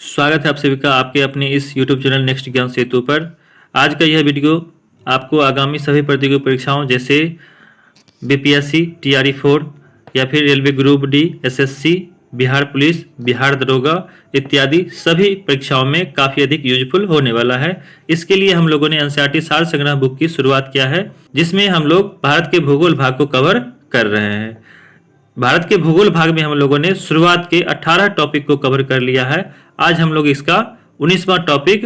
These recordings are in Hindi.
स्वागत है आप सभी का आपके अपने इस YouTube चैनल नेक्स्ट ज्ञान सेतु पर। आज का यह वीडियो आपको आगामी सभी प्रतियोगी परीक्षाओं जैसे बीपीएससी, टीआरई 4 या फिर railway group D, SSC, Bihar police, Bihar दरोगा इत्यादि सभी परीक्षाओं में काफ़ी अधिक यूजफुल होने वाला है। इसके लिए हम लोगों ने एनसीईआरटी सार संग्रह बुक की शुरुआत किया है, जिसमें हम लोग भारत के भूगोल भाग को कवर कर रहे हैं। भारत के भूगोल भाग में हम लोगों ने शुरुआत के 18 टॉपिक को कवर कर लिया है। आज हम लोग इसका 19वां टॉपिक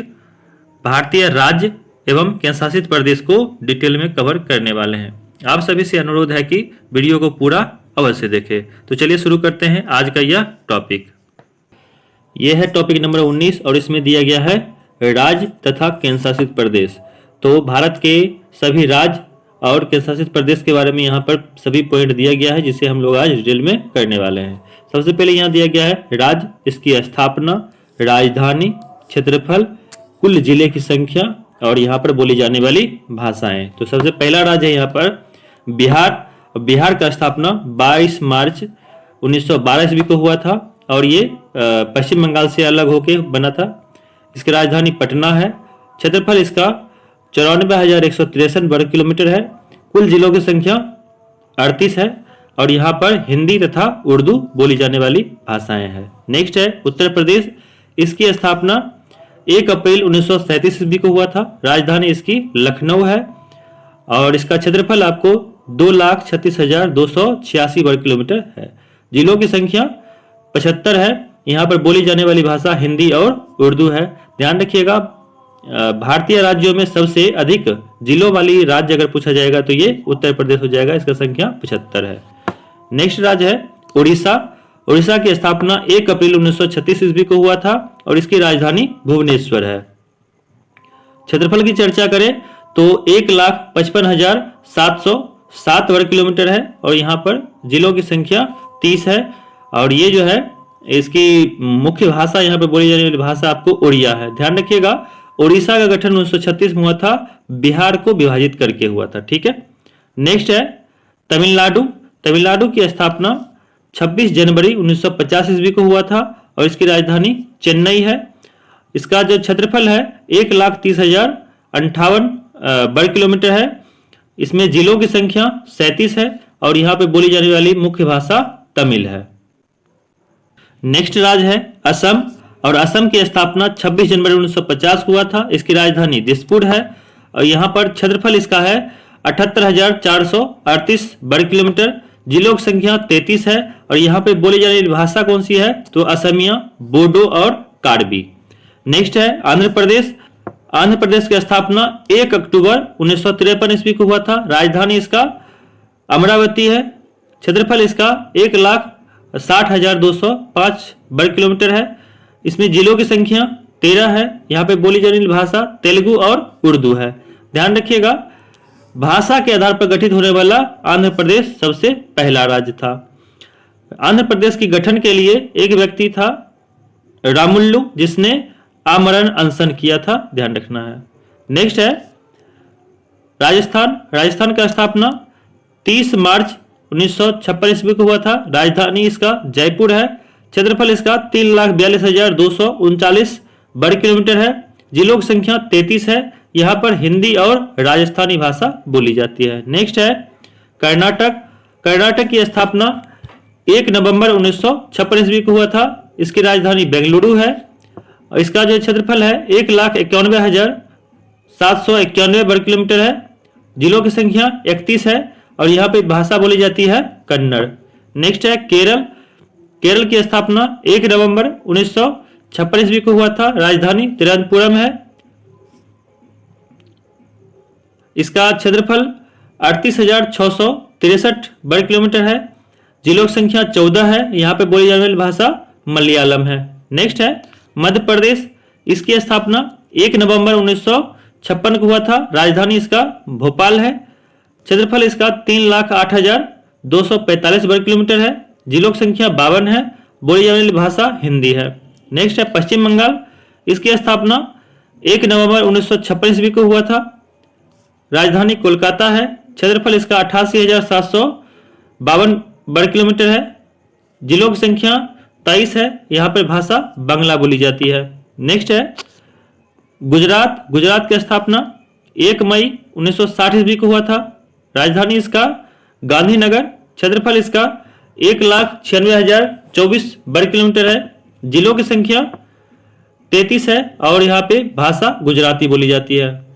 भारतीय राज्य एवं केंद्र शासित प्रदेश को डिटेल में कवर करने वाले हैं। आप सभी से अनुरोध है कि वीडियो को पूरा अवश्य देखें। तो चलिए शुरू करते हैं आज का यह टॉपिक। यह है टॉपिक नंबर 19 और इसमें दिया गया है राज्य तथा केंद्र शासित प्रदेश। तो भारत के सभी राज्य और केंद्र शासित प्रदेश के बारे में यहाँ पर सभी पॉइंट दिया गया है, जिसे हम लोग आज डिटेल में करने वाले हैं। सबसे पहले यहाँ दिया गया है राज्य, इसकी स्थापना, राजधानी, क्षेत्रफल, कुल जिले की संख्या और यहाँ पर बोली जाने वाली भाषाएं। तो सबसे पहला राज्य है यहाँ पर बिहार। बिहार का स्थापना 22 मार्च 1912 ईस्वी को हुआ था और ये पश्चिम बंगाल से अलग होकर बना था। इसकी राजधानी पटना है। क्षेत्रफल इसका 94,163 वर्ग किलोमीटर है। कुल जिलों की संख्या 38 है और यहाँ पर हिंदी तथा उर्दू बोली जाने वाली भाषाएं हैं। नेक्स्ट है उत्तर प्रदेश। इसकी स्थापना 1 अप्रैल 1937 ईस्वी को हुआ था। राजधानी इसकी लखनऊ है और इसका क्षेत्रफल आपको 2,36,286 वर्ग किलोमीटर है। जिलों की संख्या 75 है। यहाँ पर बोली जाने वाली भाषा हिंदी और उर्दू है। ध्यान रखिएगा, भारतीय राज्यों में सबसे अधिक जिलों वाली राज्य अगर पूछा जाएगा तो ये उत्तर प्रदेश हो जाएगा। इसका संख्या 75 है। नेक्स्ट राज्य है उड़ीसा। उड़ीसा की स्थापना 1 अप्रैल 1936 ईस्वी को हुआ था और इसकी राजधानी भुवनेश्वर है। क्षेत्रफल की चर्चा करें तो 1,55,707 वर्ग किलोमीटर है और यहाँ पर जिलों की संख्या 30 है और ये जो है इसकी मुख्य भाषा यहाँ पर बोली जाने वाली भाषा आपको उड़िया है। ध्यान रखिएगा, उड़ीसा का गठन 1936 में हुआ था, बिहार को विभाजित करके हुआ था। ठीक है। नेक्स्ट है तमिलनाडु। तमिलनाडु की स्थापना 26 जनवरी 1950 ईस्वी को हुआ था और इसकी राजधानी चेन्नई है। इसका जो क्षेत्रफल है 1,30,058 वर्ग किलोमीटर है। इसमें जिलों की संख्या 37 है और यहाँ पे बोली जाने वाली मुख्य भाषा तमिल है। नेक्स्ट राज्य है असम और असम की स्थापना 26 जनवरी 1950 को हुआ था। इसकी राजधानी दिसपुर है और यहाँ पर क्षेत्रफल इसका है 78,438 वर्ग किलोमीटर। जिलों की संख्या 33 है और यहाँ पे बोली जाने वाली भाषा कौन सी है तो असमिया, बोडो और कार्बी। नेक्स्ट है आंध्र प्रदेश। आंध्र प्रदेश की स्थापना 1 अक्टूबर 1953 ईस्वी को हुआ था। राजधानी इसका अमरावती है। क्षेत्रफल इसका 1,60,205 वर्ग किलोमीटर है। इसमें जिलों की संख्या 13 है। यहाँ पे बोली जाने वाली भाषा तेलुगु और उर्दू है। ध्यान रखिएगा, भाषा के आधार पर गठित होने वाला आंध्र प्रदेश सबसे पहला राज्य था। आंध्र प्रदेश की गठन के लिए एक व्यक्ति था रामुल्लु, जिसने आमरण अनशन किया था। ध्यान रखना है। नेक्स्ट है राजस्थान। राजस्थान का स्थापना 30 मार्च 1956 ईस्वी को हुआ था। राजधानी इसका जयपुर है। क्षेत्रफल इसका 3,42,239 वर्ग किलोमीटर है। जिलों की संख्या 33 है। यहाँ पर हिंदी और राजस्थानी भाषा बोली जाती है। नेक्स्ट है कर्नाटक। कर्नाटक की स्थापना 1 नवंबर 1956 ईस्वी को हुआ था। इसकी राजधानी बेंगलुरु है और इसका जो क्षेत्रफल है 1,91,791 वर्ग किलोमीटर है। जिलों की संख्या 31 है और यहाँ पे भाषा बोली जाती है कन्नड़। नेक्स्ट है केरल। केरल की स्थापना 1 नवंबर 1956 ईस्वी को हुआ था। राजधानी तिरुवनंतपुरम है। इसका क्षेत्रफल 38,663 वर्ग किलोमीटर है। जिलों की संख्या 14 है। यहाँ पे बोली जाने वाली भाषा मलयालम है। नेक्स्ट है मध्य प्रदेश। इसकी स्थापना 1 नवंबर 1956 को हुआ था। राजधानी इसका भोपाल है। क्षेत्रफल इसका 3,08,245 वर्ग किलोमीटर है। जिलों की संख्या 52 है। बोली जाने वाली भाषा हिंदी है। नेक्स्ट है पश्चिम बंगाल। इसकी स्थापना 1 नवंबर 1956 ईस्वी को हुआ था। राजधानी कोलकाता है। क्षेत्रफल इसका 88,752 वर्ग किलोमीटर है। जिलों की संख्या 23 है, यहाँ पर भाषा बांग्ला बोली जाती है। नेक्स्ट है गुजरात। गुजरात की स्थापना 1 मई 1960 ईस्वी को हुआ था। राजधानी इसका गांधीनगर। क्षेत्रफल इसका 1,96,024 वर्ग किलोमीटर है। जिलों की संख्या 33 है और यहाँ पे भाषा गुजराती बोली जाती है।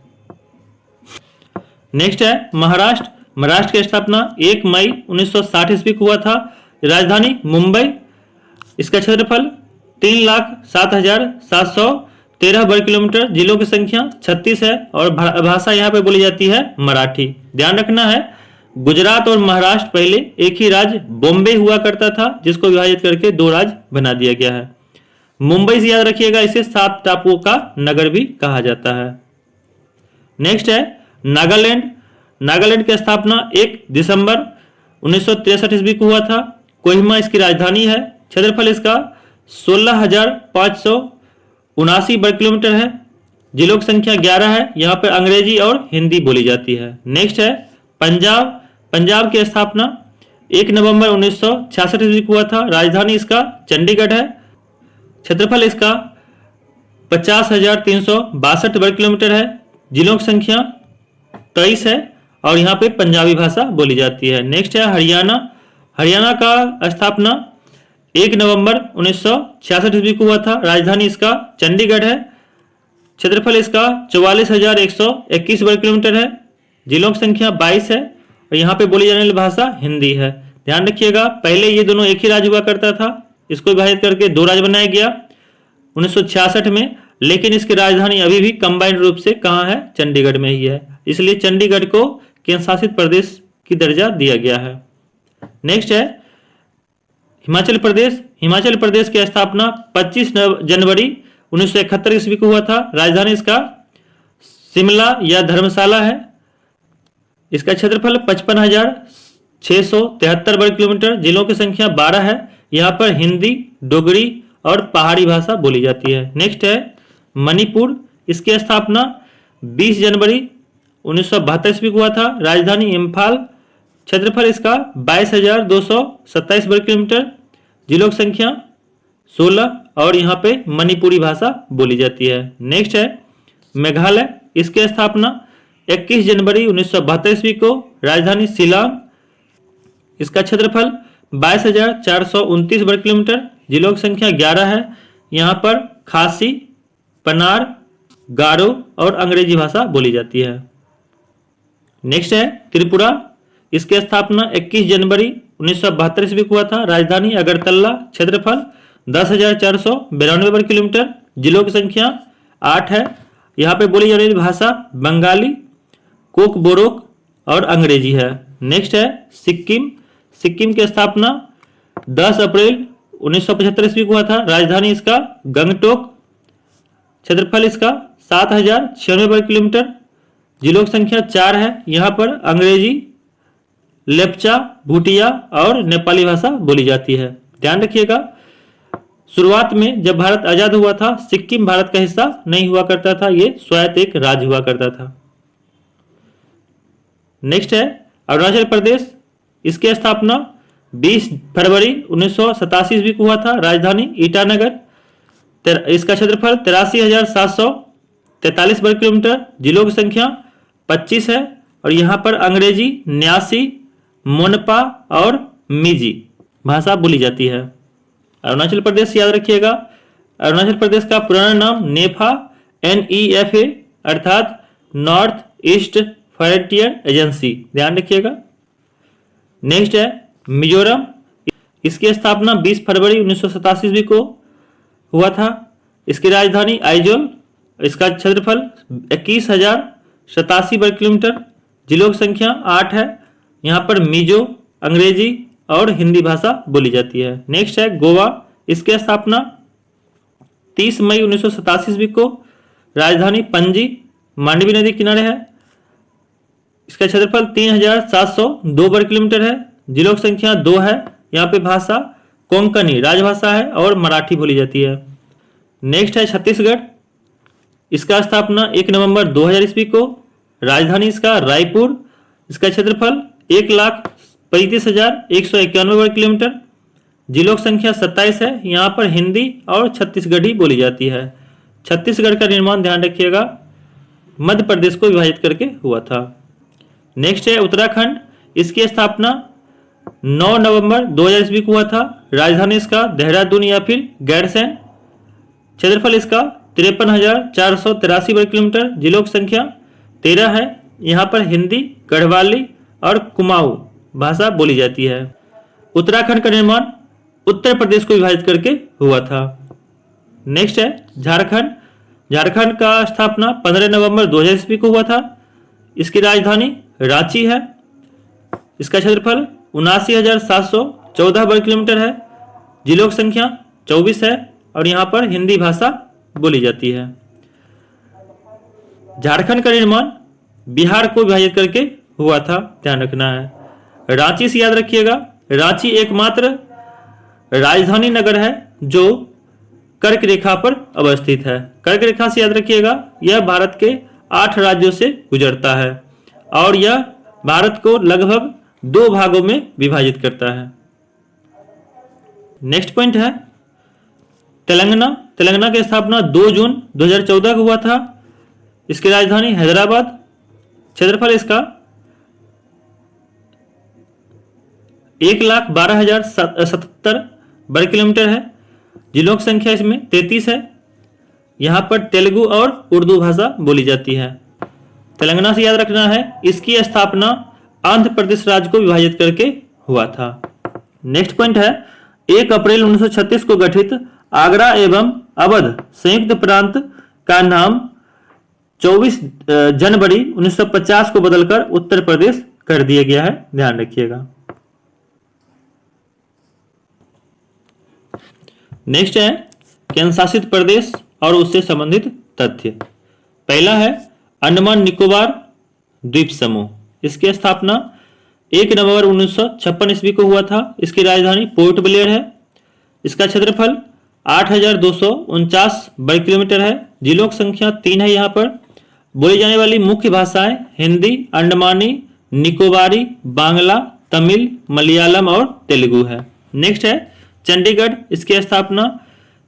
नेक्स्ट है महाराष्ट्र। महाराष्ट्र की स्थापना 1 मई 1960 ईस्वी को हुआ था। राजधानी मुंबई। इसका क्षेत्रफल 3,07,713 वर्ग किलोमीटर। जिलों की संख्या 36 है और भाषा यहाँ पे बोली जाती है मराठी। ध्यान रखना है गुजरात और महाराष्ट्र पहले एक ही राज्य बॉम्बे हुआ करता था, जिसको विभाजित करके 2 राज्य बना दिया गया है। मुंबई से याद रखिएगा, इसे 7 टापुओं का नगर भी कहा जाता है। नेक्स्ट है नागालैंड। नागालैंड की स्थापना 1 दिसंबर 1963 ईस्वी को हुआ था। कोहिमा इसकी राजधानी है। क्षेत्रफल इसका 16,579 वर्ग किलोमीटर है। जिलों की संख्या 11 है। यहाँ पर अंग्रेजी और हिंदी बोली जाती है। नेक्स्ट है पंजाब। पंजाब की स्थापना 1 नवंबर 1966 ईस्वी को हुआ था। राजधानी इसका चंडीगढ़ है। क्षेत्रफल इसका 50,362 वर्ग किलोमीटर है। जिलों की संख्या 23 है और यहाँ पे पंजाबी भाषा बोली जाती है। नेक्स्ट है हरियाणा। हरियाणा का स्थापना 1 नवंबर 1966 ईस्वी को हुआ था। राजधानी इसका चंडीगढ़ है। क्षेत्रफल इसका 44,121 वर्ग किलोमीटर है। जिलों की संख्या 22 है और यहाँ पे बोली जाने वाली भाषा हिंदी है। ध्यान रखिएगा पहले ये दोनों एक ही राज्य हुआ करता था, इसको विभाजित करके 2 राज्य बनाया गया 1966 में, लेकिन इसकी राजधानी अभी भी कंबाइंड रूप से कहाँ है, चंडीगढ़ में ही है। इसलिए चंडीगढ़ को केंद्र शासित प्रदेश की दर्जा दिया गया है। नेक्स्ट है हिमाचल प्रदेश। हिमाचल प्रदेश की स्थापना 25 जनवरी 1971 ईस्वी को हुआ था। राजधानी इसका शिमला या धर्मशाला है। इसका क्षेत्रफल 55,673 वर्ग किलोमीटर। जिलों की संख्या 12 है। यहाँ पर हिंदी, डोगरी और पहाड़ी भाषा बोली जाती है। नेक्स्ट है मणिपुर। इसकी स्थापना 20 जनवरी 1972 ईस्वी को हुआ था। राजधानी इम्फाल। क्षेत्रफल इसका 22,227 वर्ग किलोमीटर। जिलों की संख्या 16 और यहाँ पे मणिपुरी भाषा बोली जाती है। नेक्स्ट है मेघालय। इसकी स्थापना 21 जनवरी 1972 ईस्वी को। राजधानी शिलांग। इसका क्षेत्रफल 22,429 वर्ग किलोमीटर। जिलों की संख्या 11 है। यहाँ पर खासी, पनार, गारो और अंग्रेजी भाषा बोली जाती है। नेक्स्ट है त्रिपुरा। इसकी स्थापना 21 जनवरी 1972 ईस्वी को हुआ था। राजधानी अगरतला। क्षेत्रफल 10,492 वर्ग किलोमीटर। जिलों की संख्या 8 है। यहाँ पे बोली जाने वाली भाषा बंगाली, कोकबोरोक और अंग्रेजी है। नेक्स्ट है सिक्किम। सिक्किम की स्थापना 10 अप्रैल 1975 ईस्वी को हुआ था। राजधानी इसका गंगटोक। क्षेत्रफल इसका 7,096 वर्ग किलोमीटर। जिलों की संख्या 4 है। यहाँ पर अंग्रेजी, लेप्चा, भूटिया और नेपाली भाषा बोली जाती है। ध्यान रखिएगा शुरुआत में जब भारत आजाद हुआ था, सिक्किम भारत का हिस्सा नहीं हुआ करता था, ये स्वायत्त एक राज्य हुआ करता था। नेक्स्ट है अरुणाचल प्रदेश। इसकी स्थापना 20 फरवरी 1987 ईस्वी को हुआ था। राजधानी ईटानगर। इसका क्षेत्रफल 83,743 वर्ग किलोमीटर। जिलों की संख्या 25 है और यहाँ पर अंग्रेजी, न्यासी, मोनपा और मिजी भाषा बोली जाती है। अरुणाचल प्रदेश याद रखिएगा, अरुणाचल प्रदेश का पुराना नाम नेफा NEFA अर्थात नॉर्थ ईस्ट फ्रंटियर एजेंसी। ध्यान रखिएगा। नेक्स्ट है मिजोरम। इसकी स्थापना 20 फरवरी 1987 ईस्वी को हुआ था। इसकी राजधानी आइजोल। इसका क्षेत्रफल 21,087 वर्ग किलोमीटर। जिलों की संख्या 8 है। यहाँ पर मिजो, अंग्रेजी और हिंदी भाषा बोली जाती है। नेक्स्ट है गोवा। इसकी स्थापना 30 मई 1987 ईस्वी को। राजधानी पणजी, मांडवी नदी किनारे है। इसका क्षेत्रफल 3,702 वर्ग किलोमीटर है। जिलों की संख्या 2 है। यहाँ पे भाषा कोंकणी राजभाषा है और मराठी बोली जाती है। नेक्स्ट है छत्तीसगढ़। इसका स्थापना 1 नवंबर 2000 ईस्वी को। राजधानी इसका रायपुर। इसका क्षेत्रफल 1,35,191 वर्ग किलोमीटर। जिलों की संख्या 27 है। यहाँ पर हिंदी और छत्तीसगढ़ी बोली जाती है। छत्तीसगढ़ का निर्माण ध्यान रखिएगा मध्य प्रदेश को विभाजित करके हुआ था। नेक्स्ट है उत्तराखंड। इसकी स्थापना 9 नवंबर 2000 ईस्वी को हुआ था। राजधानी इसका देहरादून या फिर गैरसैंण। क्षेत्रफल इसका 53,483 वर्ग किलोमीटर। जिलों की संख्या 13 है। यहाँ पर हिंदी, गढ़वाली और कुमाऊं भाषा बोली जाती है। उत्तराखंड का निर्माण उत्तर प्रदेश को विभाजित करके हुआ था। नेक्स्ट है झारखंड। झारखंड का स्थापना 15 नवंबर 2000 ईस्वी को हुआ था। इसकी राजधानी रांची है। इसका क्षेत्रफल 79,714 वर्ग किलोमीटर है। जिलों की संख्या 24 है और यहाँ पर हिंदी भाषा बोली जाती है। झारखंड का निर्माण बिहार को विभाजित करके हुआ था, ध्यान रखना है। रांची से याद रखिएगा, रांची एकमात्र राजधानी नगर है जो कर्क रेखा पर अवस्थित है। कर्क रेखा से याद रखिएगा यह भारत के 8 राज्यों से गुजरता है और यह भारत को लगभग 2 भागों में विभाजित करता है। नेक्स्ट पॉइंट है तेलंगाना। तेलंगाना की स्थापना 2 जून 2014 को हुआ था। इसकी राजधानी हैदराबाद। क्षेत्रफल इसका 1,12,077 वर्ग किलोमीटर है। जिलों की संख्या इसमें 33 है। यहाँ पर तेलुगु और उर्दू भाषा बोली जाती है। तेलंगाना से याद रखना है इसकी स्थापना आंध्र प्रदेश राज्य को विभाजित करके हुआ था। नेक्स्ट पॉइंट है 1 अप्रैल 1936 को गठित आगरा एवं अवध संयुक्त प्रांत का नाम 24 जनवरी 1950 को बदलकर उत्तर प्रदेश कर दिया गया है, ध्यान रखिएगा। नेक्स्ट है केंद्र शासित प्रदेश और उससे संबंधित तथ्य। पहला है अंडमान निकोबार द्वीप समूह। इसकी स्थापना 1 नवंबर 1956 ईस्वी को हुआ था। इसकी राजधानी पोर्ट ब्लेयर है। इसका क्षेत्रफल 8,249 वर्ग किलोमीटर है। जिलों की संख्या 3 है। यहाँ पर बोली जाने वाली मुख्य भाषाएं हिंदी, अंडमानी, निकोबारी, बांग्ला, तमिल, मलयालम और तेलुगु है। नेक्स्ट है चंडीगढ़। इसकी स्थापना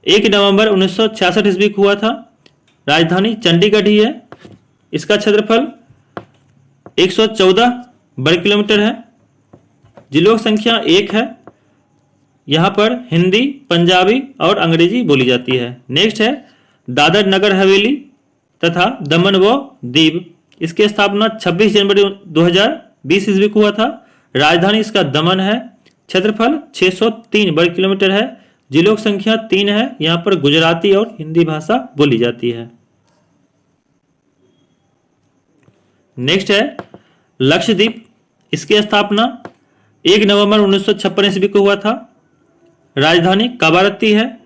1 नवंबर 1966 ईस्वी को हुआ था। राजधानी चंडीगढ़ ही है। इसका क्षेत्रफल 114 वर्ग किलोमीटर है। जिलों की संख्या 1 है। यहाँ पर हिंदी, पंजाबी और अंग्रेजी बोली जाती है। नेक्स्ट है दादर नगर हवेली तथा दमन व दीव। इसकी स्थापना 26 जनवरी 2020 ईस्वी को हुआ था। राजधानी इसका दमन है। क्षेत्रफल 603 वर्ग किलोमीटर है। जिलों की संख्या 3 है। यहाँ पर गुजराती और हिंदी भाषा बोली जाती है। नेक्स्ट है लक्षद्वीप। इसकी स्थापना 1 नवंबर 1956 ईस्वी को हुआ था। राजधानी कावारत्ती है।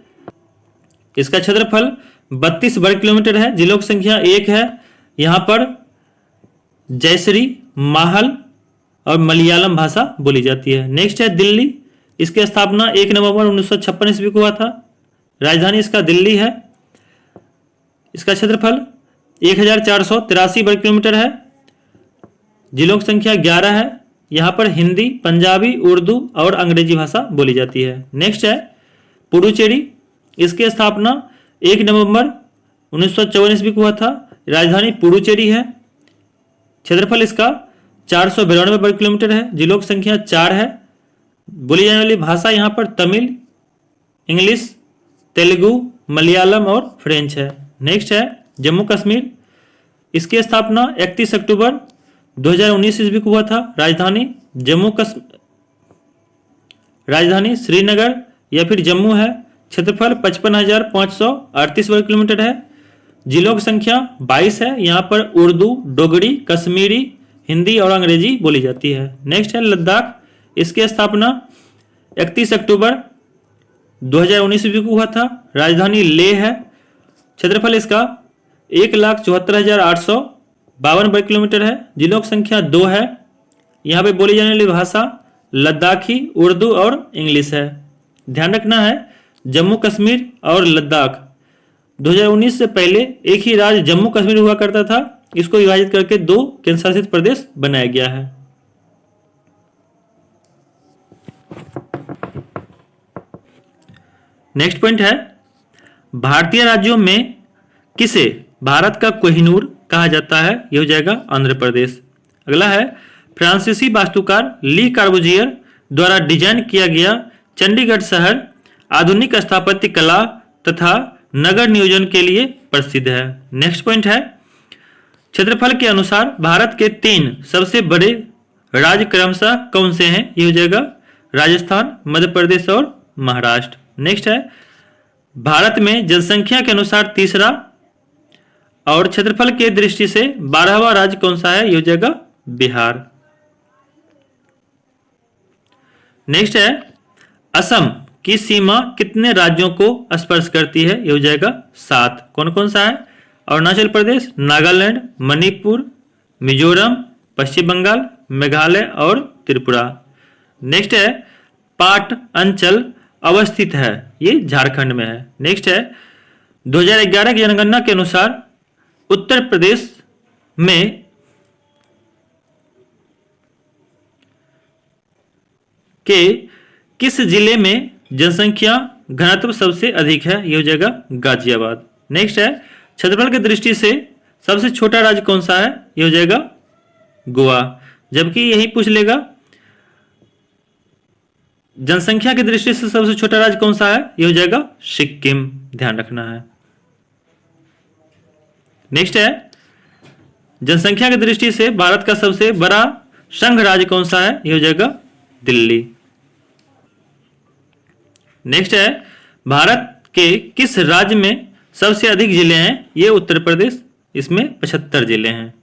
इसका क्षेत्रफल 32 वर्ग किलोमीटर है। जिलों की संख्या 1 है। यहाँ पर जयश्री, माहल और मलयालम भाषा बोली जाती है। नेक्स्ट है दिल्ली। इसकी स्थापना 1 नवंबर 1956 ईस्वी को हुआ था। राजधानी इसका दिल्ली है। इसका क्षेत्रफल 1,483 वर्ग किलोमीटर है। जिलों की संख्या 11 है। यहाँ पर हिंदी, पंजाबी, उर्दू और अंग्रेजी भाषा बोली जाती है। नेक्स्ट है पुडुचेरी। इसकी स्थापना 1 नवंबर 1954 ईस्वी को हुआ था। राजधानी पुडुचेरी है। क्षेत्रफल इसका 492 वर्ग किलोमीटर है। जिलों की संख्या 4 है। बोली जाने वाली भाषा यहाँ पर तमिल, इंग्लिश, तेलुगु, मलयालम और फ्रेंच है। नेक्स्ट है जम्मू कश्मीर। इसकी स्थापना 31 अक्टूबर 2019 ईस्वी को हुआ था। राजधानी श्रीनगर या फिर जम्मू है। क्षेत्रफल 55,538 वर्ग किलोमीटर है। जिलों की संख्या 22 है। यहाँ पर उर्दू, डोगरी, कश्मीरी, हिंदी और अंग्रेजी बोली जाती है। नेक्स्ट है लद्दाख। इसकी स्थापना 31 अक्टूबर 2019 ईस्वी को हुआ था। राजधानी लेह है। क्षेत्रफल इसका 1,74,852 वर्ग किलोमीटर है। जिलों की संख्या 2 है। यहाँ पे बोली जाने वाली भाषा लद्दाखी, उर्दू और इंग्लिश है। ध्यान रखना है जम्मू कश्मीर और लद्दाख 2019 से पहले एक ही राज्य जम्मू कश्मीर हुआ करता था। इसको विभाजित करके 2 केंद्र शासित प्रदेश बनाया गया है। नेक्स्ट पॉइंट है, भारतीय राज्यों में किसे भारत का कोहिनूर कहा जाता है? यह हो जाएगा आंध्र प्रदेश। अगला है, फ्रांसीसी वास्तुकार ली कार्बुजियर द्वारा डिजाइन किया गया चंडीगढ़ शहर आधुनिक स्थापत्य कला तथा नगर नियोजन के लिए प्रसिद्ध है। नेक्स्ट पॉइंट है, क्षेत्रफल के अनुसार भारत के 3 सबसे बड़े राज्य क्रमशः कौन से हैं? ये हो जाएगा राजस्थान, मध्य प्रदेश और महाराष्ट्र। नेक्स्ट है, भारत में जनसंख्या के अनुसार तीसरा और क्षेत्रफल के दृष्टि से 12वां राज्य कौन सा है? ये हो जाएगा बिहार। नेक्स्ट है, असम की सीमा कितने राज्यों को स्पर्श करती है? ये हो जाएगा 7। कौन कौन सा है? अरुणाचल प्रदेश, नागालैंड, मणिपुर, मिजोरम, पश्चिम बंगाल, मेघालय और त्रिपुरा। नेक्स्ट है, पाट अंचल अवस्थित है, ये झारखंड में है। नेक्स्ट है, 2011 की जनगणना के अनुसार उत्तर प्रदेश में के किस जिले में जनसंख्या घनत्व सबसे अधिक है? यह हो जाएगा गाजियाबाद। नेक्स्ट है, क्षेत्रफल की दृष्टि से सबसे छोटा राज्य कौन सा है? यह हो जाएगा गोवा। जबकि यही पूछ लेगा जनसंख्या की दृष्टि से सबसे छोटा राज्य कौन सा है? यह हो जाएगा सिक्किम। ध्यान रखना है। नेक्स्ट है, जनसंख्या की दृष्टि से भारत का सबसे बड़ा संघ राज्य कौन सा है? यह हो जाएगा दिल्ली। नेक्स्ट है, भारत के किस राज्य में सबसे अधिक जिले हैं? ये उत्तर प्रदेश, इसमें 75 जिले हैं।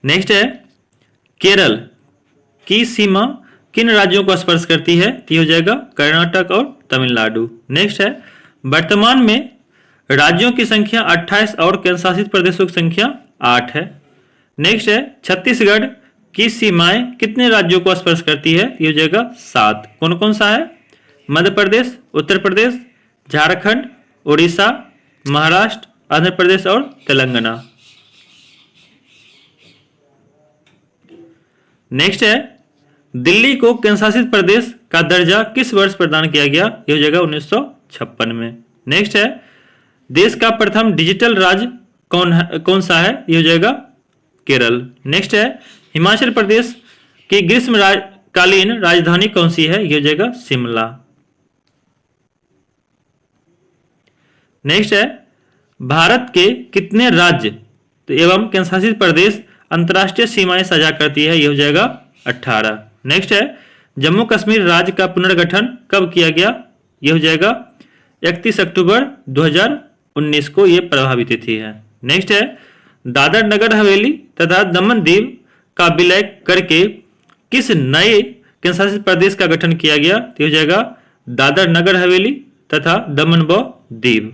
नेक्स्ट है, केरल की सीमा किन राज्यों को स्पर्श करती है? ये हो जाएगा कर्नाटक और तमिलनाडु। नेक्स्ट है, वर्तमान में राज्यों की संख्या 28 और केंद्र शासित प्रदेशों की संख्या 8 है। नेक्स्ट है, छत्तीसगढ़ की सीमाएं कितने राज्यों को स्पर्श करती है? ये हो जाएगा 7। कौन कौन सा है? मध्य प्रदेश, उत्तर प्रदेश, झारखंड, उड़ीसा, महाराष्ट्र, आंध्र प्रदेश और तेलंगाना। नेक्स्ट है, दिल्ली को केंद्र शासित प्रदेश का दर्जा किस वर्ष प्रदान किया गया? यह हो जाएगा 1956 में। नेक्स्ट है, देश का प्रथम डिजिटल राज्य कौन सा है? यह हो जाएगा केरल। नेक्स्ट है, हिमाचल प्रदेश की ग्रीष्मकालीन राजधानी कौन सी है? यह हो जाएगा शिमला। नेक्स्ट है, भारत के कितने राज्य एवं केंद्र शासित प्रदेश अंतर्राष्ट्रीय सीमाएं साझा करती है? यह हो जाएगा 18। नेक्स्ट है, जम्मू कश्मीर राज्य का पुनर्गठन कब किया गया? यह हो जाएगा 31 अक्टूबर 2019 को यह प्रभावी तिथि है। नेक्स्ट है, दादर नगर हवेली तथा दमन दीव का विलय करके किस नए केंद्र शासित प्रदेश का गठन किया गया? तो हो जाएगा दादर नगर हवेली तथा दमन व दीव।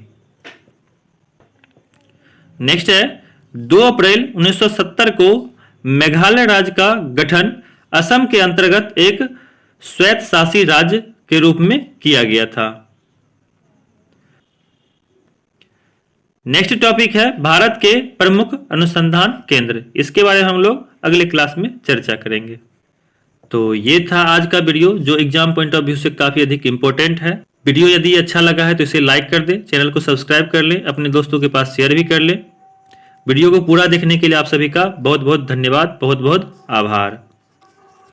नेक्स्ट है, 2 अप्रैल 1970 को मेघालय राज्य का गठन असम के अंतर्गत एक स्वायत्तशासी राज्य के रूप में किया गया था। नेक्स्ट टॉपिक है भारत के प्रमुख अनुसंधान केंद्र। इसके बारे में हम लोग अगले क्लास में चर्चा करेंगे। तो ये था आज का वीडियो जो एग्जाम पॉइंट ऑफ व्यू से काफी अधिक इंपॉर्टेंट है। वीडियो यदि अच्छा लगा है तो इसे लाइक कर दें, चैनल को सब्सक्राइब कर लें, अपने दोस्तों के पास शेयर भी कर लें। वीडियो को पूरा देखने के लिए आप सभी का बहुत बहुत धन्यवाद, बहुत बहुत आभार।